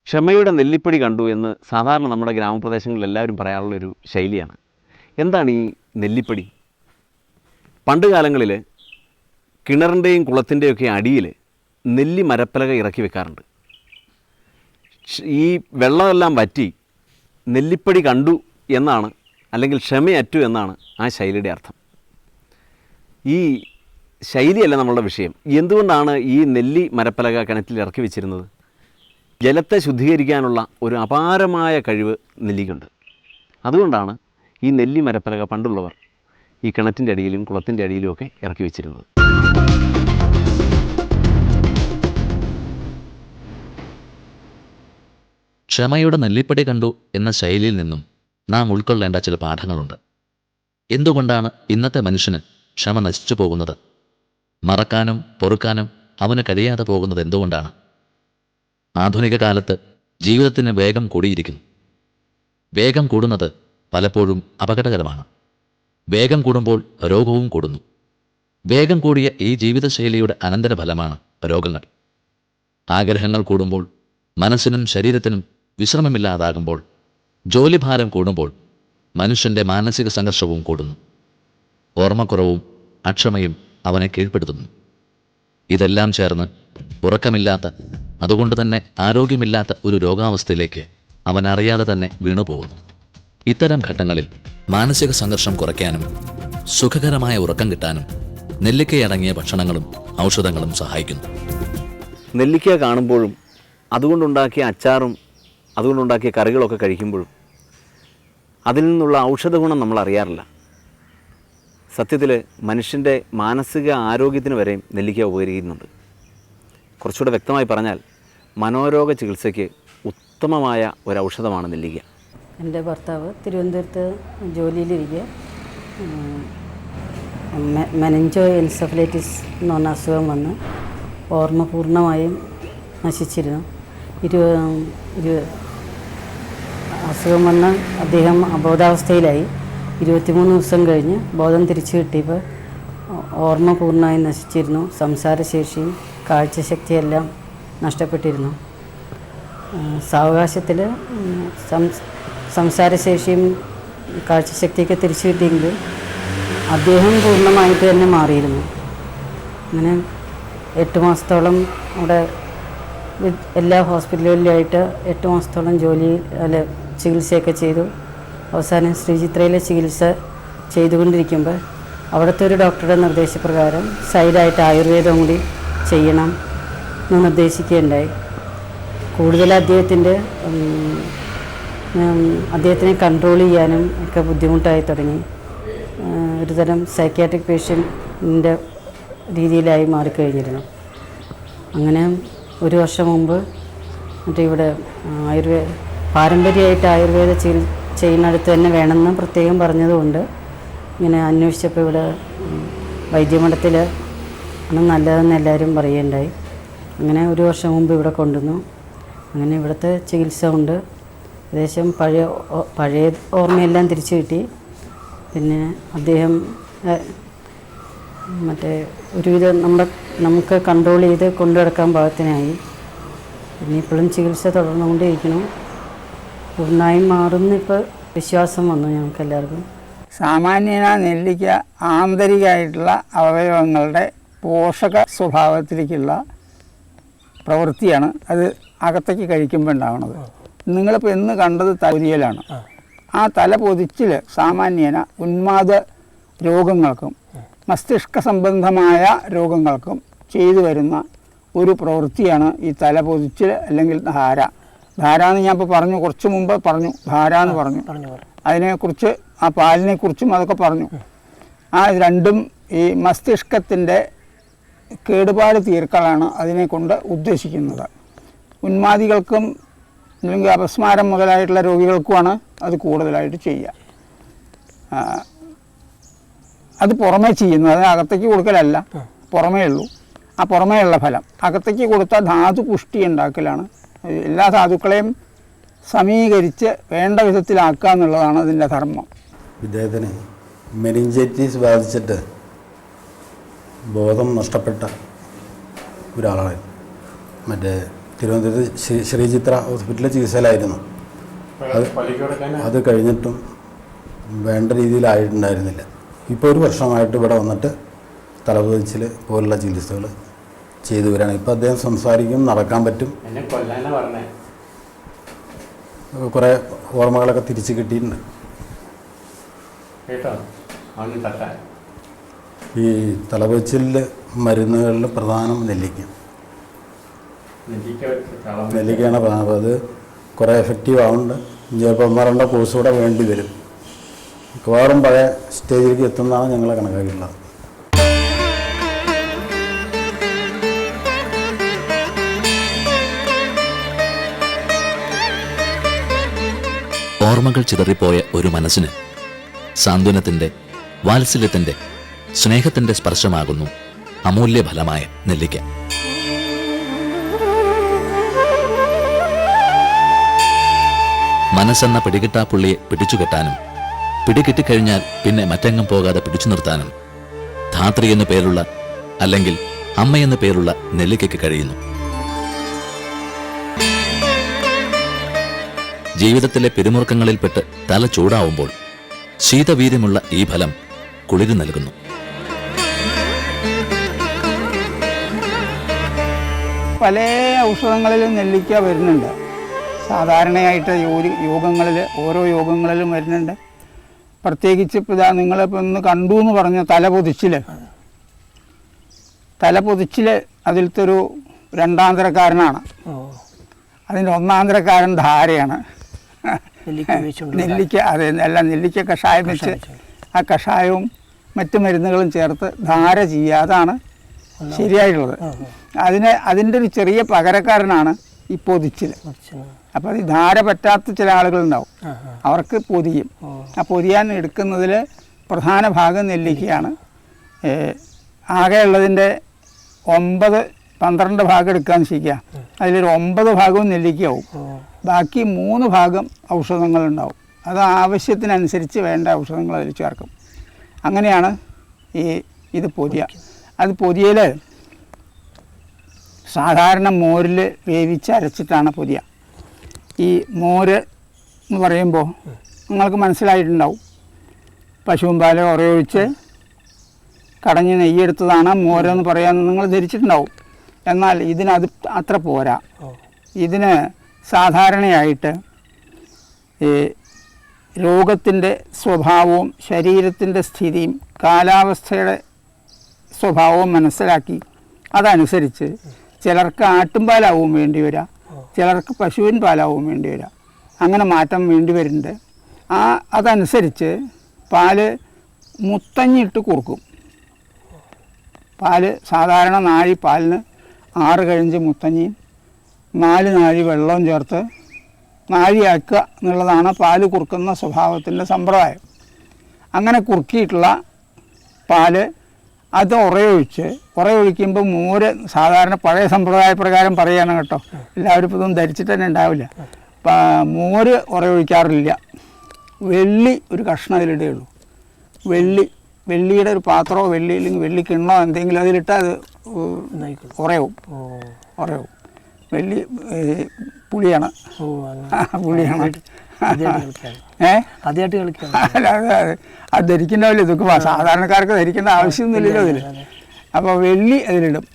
ക്ഷമയുടെ നെല്ലിപ്പടി കണ്ടു എന്ന് സാധാരണ നമ്മുടെ ഗ്രാമപ്രദേശങ്ങളിൽ എല്ലാവരും പറയാറുള്ളൊരു ശൈലിയാണ്. എന്താണ് ഈ നെല്ലിപ്പടി? പണ്ട് കാലങ്ങളിൽ കിണറിൻ്റെയും കുളത്തിൻ്റെയൊക്കെ അടിയിൽ നെല്ലി മരപ്പലക ഇറക്കി വെക്കാറുണ്ട്. ഈ വെള്ളമെല്ലാം വറ്റി നെല്ലിപ്പടി കണ്ടു എന്നാണ്, അല്ലെങ്കിൽ ക്ഷമയറ്റു എന്നാണ് ആ ശൈലിയുടെ അർത്ഥം. ഈ ശൈലിയല്ല നമ്മളുടെ വിഷയം. എന്തുകൊണ്ടാണ് ഈ നെല്ലി മരപ്പലക കിണറ്റിൽ ഇറക്കി വെച്ചിരുന്നത്? ജലത്തെ ശുദ്ധീകരിക്കാനുള്ള ഒരു അപാരമായ കഴിവ് നെല്ലിക്കുണ്ട്. അതുകൊണ്ടാണ് ഈ നെല്ലി മരപ്പലക പണ്ടുള്ളവർ ഈ കിണറ്റിൻ്റെ അടിയിലും കുളത്തിൻ്റെ അടിയിലുമൊക്കെ ഇറക്കി വെച്ചിരുന്നത്. ക്ഷമയുടെ നെല്ലിപ്പടി കണ്ടു എന്ന ശൈലിയിൽ നിന്നും നാം ഉൾക്കൊള്ളേണ്ട ചില പാഠങ്ങളുണ്ട്. എന്തുകൊണ്ടാണ് ഇന്നത്തെ മനുഷ്യന് ക്ഷമ നശിച്ചു പോകുന്നത്? മറക്കാനും പൊറുക്കാനും അവന് കഴിയാതെ പോകുന്നത് എന്തുകൊണ്ടാണ്? ആധുനിക കാലത്ത് ജീവിതത്തിന് വേഗം കൂടിയിരിക്കുന്നു. വേഗം കൂടുന്നത് പലപ്പോഴും അപകടകരമാണ്. വേഗം കൂടുമ്പോൾ രോഗവും കൂടുന്നു. വേഗം കൂടിയ ഈ ജീവിതശൈലിയുടെ അനന്തരഫലമാണ് രോഗങ്ങൾ. ആഗ്രഹങ്ങൾ കൂടുമ്പോൾ, മനസ്സിനും ശരീരത്തിനും വിശ്രമമില്ലാതാകുമ്പോൾ, ജോലിഭാരം കൂടുമ്പോൾ മനുഷ്യൻ്റെ മാനസിക സംഘർഷവും കൂടുന്നു. ഓർമ്മക്കുറവും അക്ഷമയും അവനെ കീഴ്പ്പെടുത്തുന്നു. ഇതെല്ലാം ചേർന്ന് ഉറക്കമില്ലാത്ത, അതുകൊണ്ട് തന്നെ ആരോഗ്യമില്ലാത്ത ഒരു രോഗാവസ്ഥയിലേക്ക് അവൻ അറിയാതെ തന്നെ വീണുപോകുന്നു. ഇത്തരം ഘട്ടങ്ങളിൽ മാനസിക സംഘർഷം കുറയ്ക്കാനും സുഖകരമായ ഉറക്കം കിട്ടാനും നെല്ലിക്കയടങ്ങിയ ഭക്ഷണങ്ങളും ഔഷധങ്ങളും സഹായിക്കുന്നു. നെല്ലിക്ക കാണുമ്പോഴും അതുകൊണ്ടുണ്ടാക്കിയ അച്ചാറും അതുകൊണ്ടുണ്ടാക്കിയ കറികളൊക്കെ കഴിക്കുമ്പോഴും അതിൽ നിന്നുള്ള ഔഷധ ഗുണം നമ്മൾ അറിയാറില്ല. സത്യത്തിൽ മനുഷ്യൻ്റെ മാനസിക ആരോഗ്യത്തിന് വരെയും നെല്ലിക്ക ഉപകരിക്കുന്നുണ്ട്. കുറച്ചുകൂടെ വ്യക്തമായി പറഞ്ഞാൽ മനോരോഗ ചികിത്സയ്ക്ക് ഉത്തമമായ ഒരു ഔഷധമാണ് നെല്ലിക്ക. എൻ്റെ ഭർത്താവ് തിരുവനന്തപുരത്ത് ജോലിയിലിരിക്കുക മെനിഞ്ചോ എൻസെഫലൈറ്റിസ് എന്ന് പറഞ്ഞ അസുഖം വന്ന് ഓർമ്മ പൂർണ്ണമായും നശിച്ചിരുന്നു. അസുഖം വന്ന് അദ്ദേഹം അബോധാവസ്ഥയിലായി. 23 ദിവസം കഴിഞ്ഞ് ബോധം തിരിച്ചു കിട്ടിയപ്പോൾ ഓർമ്മ പൂർണ്ണമായും നശിച്ചിരുന്നു. സംസാരശേഷിയും കാഴ്ചശക്തിയെല്ലാം നഷ്ടപ്പെട്ടിരുന്നു. സാവകാശത്തിൽ സംസാരശേഷിയും കാഴ്ചശക്തിയൊക്കെ തിരിച്ചു കിട്ടിയെങ്കിലും അദ്ദേഹം പൂർണ്ണമായിട്ട് തന്നെ മാറിയിരുന്നു. അങ്ങനെ 8 മാസത്തോളം അവിടെ എല്ലാ ഹോസ്പിറ്റലുകളിലായിട്ട് 8 മാസത്തോളം ചികിത്സയൊക്കെ ചെയ്തു. അവസാനം ശ്രീചിത്രയിലെ ചികിത്സ ചെയ്തുകൊണ്ടിരിക്കുമ്പോൾ അവിടുത്തെ ഒരു ഡോക്ടറുടെ നിർദ്ദേശപ്രകാരം സൈഡായിട്ട് ആയുർവേദം കൂടി ചെയ്യണം എന്ന് നിർദ്ദേശിക്കുകയുണ്ടായി. കൂടുതൽ അദ്ദേഹത്തിനെ കൺട്രോൾ ചെയ്യാനും ഒക്കെ ബുദ്ധിമുട്ടായി തുടങ്ങി. ഒരുതരം സൈക്യാട്രിക് പേഷ്യൻറ്റിൻ്റെ രീതിയിലായി മാറിക്കഴിഞ്ഞിരുന്നു. അങ്ങനെ 1 വർഷം മുമ്പ് ഇവിടെ പാരമ്പര്യമായിട്ട് ആയുർവേദ ചെയ്യുന്നിടത്ത് തന്നെ വേണമെന്ന് പ്രത്യേകം പറഞ്ഞതുകൊണ്ട് ഇങ്ങനെ അന്വേഷിച്ചപ്പോൾ ഇവിടെ വൈദ്യമഠത്തിൽ ആണ് നല്ലതെന്ന് എല്ലാവരും പറയുകയുണ്ടായി. അങ്ങനെ 1 വർഷം മുമ്പ് ഇവിടെ കൊണ്ടുവന്നു. അങ്ങനെ ഇവിടുത്തെ ചികിത്സ കൊണ്ട് ഏകദേശം പഴയ ഓർമ്മയെല്ലാം തിരിച്ചു കിട്ടി. പിന്നെ അദ്ദേഹം ഒരുവിധം നമുക്ക് കൺട്രോൾ ചെയ്ത് കൊണ്ടുനടക്കാൻ പാകത്തിനായി. പിന്നെ ഇപ്പോഴും ചികിത്സ തുടർന്നുകൊണ്ടേയിരിക്കണം. പൂർണ്ണമായും മാറുന്ന ഇപ്പോൾ വിശ്വാസം വന്നു ഞങ്ങൾക്ക് എല്ലാവർക്കും. സാമാന്യന നെല്ലിക്ക ആന്തരികമായിട്ടുള്ള അവയവങ്ങളുടെ പോഷക സ്വഭാവത്തിലേക്കുള്ള പ്രവൃത്തിയാണ് അത് അകത്തേക്ക് കഴിക്കുമ്പോൾ ഉണ്ടാവുന്നത്. നിങ്ങളിപ്പോൾ എന്ന് കണ്ടത് തലപൊതിയലാണ്. ആ തലപൊതിച്ചിൽ സാമാന്യന ഉന്മാദ രോഗങ്ങൾക്കും മസ്തിഷ്ക സംബന്ധമായ രോഗങ്ങൾക്കും ചെയ്തു വരുന്ന ഒരു പ്രവൃത്തിയാണ് ഈ തലപൊതിച്ചിൽ അല്ലെങ്കിൽ ധാര. ധാര എന്ന് ഞാൻ ഇപ്പോൾ പറഞ്ഞു, കുറച്ച് മുമ്പ് പറഞ്ഞു, ധാര എന്ന് പറഞ്ഞു. അതിനെക്കുറിച്ച് ആ പാലിനെക്കുറിച്ചും അതൊക്കെ പറഞ്ഞു. ആ രണ്ടും ഈ മസ്തിഷ്കത്തിൻ്റെ കേടുപാട് തീർക്കലാണ് അതിനെ കൊണ്ട് ഉദ്ദേശിക്കുന്നത്. ഉന്മാദികൾക്കും അല്ലെങ്കിൽ അപസ്മാരം മുതലായിട്ടുള്ള രോഗികൾക്കുമാണ് അത് കൂടുതലായിട്ട് ചെയ്യുക. അത് പുറമേ ചെയ്യുന്നു, അതിന് അകത്തേക്ക് കൊടുക്കലല്ല, പുറമേ ഉള്ളൂ. ആ പുറമേ ഉള്ള ഫലം അകത്തേക്ക് കൊടുത്താൽ ധാതു പുഷ്ടി ഉണ്ടാക്കലാണ്. എല്ലാ ധാതുക്കളെയും സമീകരിച്ച് വേണ്ട വിധത്തിലാക്കുക എന്നുള്ളതാണ് അതിൻ്റെ ധർമ്മം. ഇദ്ദേഹത്തിന് മെനിഞ്ചൈറ്റിസ് ബാധിച്ചിട്ട് ബോധം നഷ്ടപ്പെട്ട ഒരാളാണ്. തിരുവനന്തപുരത്ത് ശ്രീചിത്ര ഹോസ്പിറ്റലിൽ ചികിത്സയിലായിരുന്നു. അത് കഴിഞ്ഞിട്ടും വേണ്ട രീതിയിലായിട്ടുണ്ടായിരുന്നില്ല. ഇപ്പോൾ ഒരു വർഷമായിട്ട് ഇവിടെ വന്നിട്ട് തലപൊതിച്ചിൽ പോലുള്ള ചികിത്സകൾ ചെയ്തു വരികയാണ്. ഇപ്പോൾ അദ്ദേഹം സംസാരിക്കും, നടക്കാൻ പറ്റും, കുറേ ഓർമ്മകളൊക്കെ തിരിച്ച് കിട്ടിയിട്ടുണ്ട്. ഈ തലപൊതിച്ചിലിൽ മരുന്നുകളിൽ പ്രധാനം നെല്ലിക്കയാണ് പ്രധാനം. അപ്പോൾ അത് കുറേ എഫക്റ്റീവ് ആവുന്നുണ്ട്. ചിലപ്പോൾ 1-2 കോഴ്സ് കൂടെ വേണ്ടി വരും. മിക്കവാറും പഴയ സ്റ്റേജിലേക്ക് എത്തുന്നതാണ് ഞങ്ങളെ കണക്കാക്കിയിട്ടുള്ളത്. ഓർമ്മകൾ ചിതറിപ്പോയ ഒരു മനസ്സിന് സാന്ത്വനത്തിൻ്റെ, വാത്സല്യത്തിൻ്റെ, സ്നേഹത്തിൻ്റെ സ്പർശമാകുന്നു അമൂല്യ ഫലമായ നെല്ലിക്ക. മനസ്സെന്ന പിടികിട്ടാപ്പുള്ളിയെ പിടിച്ചുകെട്ടാനും പിടികിട്ടിക്കഴിഞ്ഞാൽ പിന്നെ മറ്റെങ്ങും പോകാതെ പിടിച്ചു നിർത്താനും ധാത്രി എന്നു പേരുള്ള, അല്ലെങ്കിൽ അമ്മയെന്നു പേരുള്ള നെല്ലിക്കയ്ക്ക് കഴിയുന്നു. ജീവിതത്തിലെ പിരിമുറുക്കങ്ങളിൽപ്പെട്ട് തല ചൂടാവുമ്പോൾ ശീതവീര്യമുള്ള ഈ ഫലം കുളിര് നൽകുന്നു. പല ഔഷധങ്ങളിലും നെല്ലിക്ക വരുന്നുണ്ട്. സാധാരണയായിട്ട് ഓരോ യോഗങ്ങളിലും വരുന്നുണ്ട്. പ്രത്യേകിച്ച് ഇപ്പോൾ ഇതാ നിങ്ങളിപ്പോൾ ഒന്ന് കണ്ടു എന്ന് പറഞ്ഞ തലപൊതിച്ചിൽ അതിലത്തെ ഒരു 2ാം തരക്കാരനാണ്. അതിൻ്റെ 1ാം തരക്കാരൻ ധാരയാണ്. നെല്ലിക്ക, അതെ, അല്ല, നെല്ലിക്ക കഷായം വെച്ച് ആ കഷായവും മറ്റു മരുന്നുകളും ചേർത്ത് ധാര ചെയ്യുക, അതാണ് ശരിയായിട്ടുള്ളത്. അതിൻ്റെ ഒരു ചെറിയ പകരക്കാരനാണ് ഈ പൊതിച്ചിൽ. അപ്പോൾ ഈ ധാര പറ്റാത്ത ചില ആളുകളുണ്ടാവും, അവർക്ക് പൊതിയും. ആ പൊതിയാൻ എടുക്കുന്നതിൽ പ്രധാന ഭാഗം നെല്ലിക്കയാണ്. ആകെ ഉള്ളതിൻ്റെ 9-12 ഭാഗം എടുക്കാൻ ശരിക്കുക. അതിലൊരു 9 ഭാഗവും നെല്ലിക്കയാവും. ബാക്കി 3 ഭാഗം ഔഷധങ്ങളുണ്ടാവും. അത് ആവശ്യത്തിനനുസരിച്ച് വേണ്ട ഔഷധങ്ങൾ അതിൽ ചേർക്കും. അങ്ങനെയാണ് ഇത് പൊതിയ. അത് പൊതിയൽ സാധാരണ മോരിൽ വേവിച്ച് അരച്ചിട്ടാണ് പൊതിയ. ഈ മോര് എന്ന് പറയുമ്പോൾ നിങ്ങൾക്ക് മനസ്സിലായിട്ടുണ്ടാവും, പശുവും പാല് ഉറയൊഴിച്ച് കടഞ്ഞ് നെയ്യെടുത്തതാണ് മോരെന്ന് പറയാമെന്ന് നിങ്ങൾ ധരിച്ചിട്ടുണ്ടാവും. എന്നാൽ ഇതിനത് അത്ര പോരാ. ഇതിന് സാധാരണയായിട്ട് ഈ രോഗത്തിൻ്റെ സ്വഭാവവും ശരീരത്തിൻ്റെ സ്ഥിതിയും കാലാവസ്ഥയുടെ സ്വഭാവവും മനസ്സിലാക്കി അതനുസരിച്ച് ചിലർക്ക് ആട്ടുംപാലാവും വേണ്ടി വരിക, ചിലർക്ക് പശുവിൻ പാലാവും വേണ്ടി വരിക. അങ്ങനെ മാറ്റം വേണ്ടി വരുന്നുണ്ട്. അതനുസരിച്ച് പാല് മുത്തഞ്ഞിട്ട് കുറുക്കും. പാല് സാധാരണ നാഴി പാലിന് 6 കഴഞ്ച് മുത്തഞ്ഞിയും 4 നാഴി വെള്ളവും ചേർത്ത് നാഴിയാക്കുക എന്നുള്ളതാണ് പാല് കുറുക്കുന്ന സ്വഭാവത്തിൻ്റെ സമ്പ്രദായം. അങ്ങനെ കുറുക്കിയിട്ടുള്ള പാല് അത് ഉറയൊഴിക്കുമ്പോൾ മോര് സാധാരണ പഴയ സമ്പ്രദായ പ്രകാരം പറയുകയാണ് കേട്ടോ, എല്ലാവരും ഇപ്പോൾ ഇതൊന്നും ധരിച്ചിട്ട് തന്നെ ഉണ്ടാവില്ല. മോര് ഉറയൊഴിക്കാറില്ല. വെള്ളി ഒരു കഷ്ണം അതിലിടുകയുള്ളൂ. വെള്ളിയുടെ ഒരു പാത്രമോ അല്ലെങ്കിൽ വെള്ളി കിണ്ണോ എന്തെങ്കിലും അതിലിട്ടാൽ അത് ഉറയും. വെള്ളി പുളിയാണ്. അത് ധരിക്കണ്ടാവില്ല. ഇതൊക്കെ സാധാരണക്കാർക്ക് ധരിക്കേണ്ട ആവശ്യമൊന്നുമില്ലല്ലോ അതിൽ. അപ്പോൾ വെള്ളി അതിലിടും.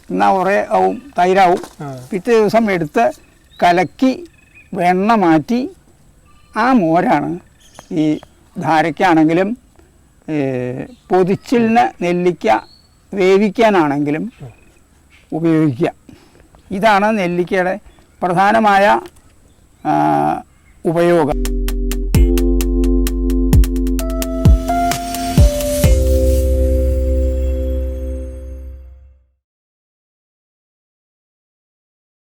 എന്നാൽ ഉറയാവും, തൈരാവും. പിറ്റേ ദിവസം എടുത്ത് കലക്കി വെണ്ണ മാറ്റി ആ മോരാണ് ഈ ധാരയ്ക്കാണെങ്കിലും പൊതിച്ചിലിന് നെല്ലിക്ക വേവിക്കാനാണെങ്കിലും ഉപയോഗിക്കുക. ഇതാണ് നെല്ലിക്കയുടെ പ്രധാനമായ ഉപയോഗം.